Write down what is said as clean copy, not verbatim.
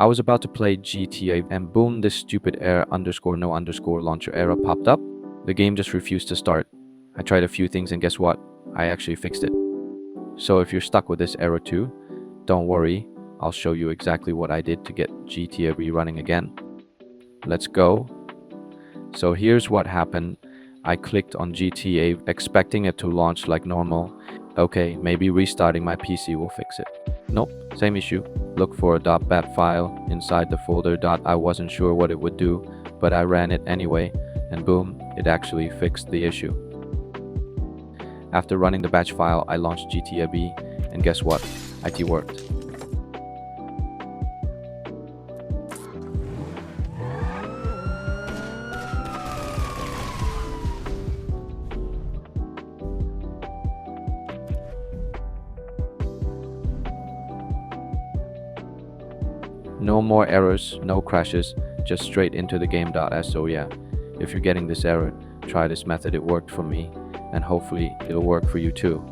I was about to play GTA and boom, this stupid error _no_ launcher error popped up. The game just refused to start. I tried a few things and guess what? I actually fixed it. So if you're stuck with this error too, don't worry, I'll show you exactly what I did to get GTA running again. Let's go. So here's what happened. I clicked on GTA expecting it to launch like normal. Okay, maybe restarting my PC will fix it. Nope, same issue. Look for a .bat file inside the folder. I wasn't sure what it would do, but I ran it anyway, and boom, it actually fixed the issue. After running the batch file, I launched GTA, and guess what? IT worked. No more errors, no crashes, just straight into the game.s. So yeah, if you're getting this error, try this method. It worked for me, and hopefully it'll work for you too.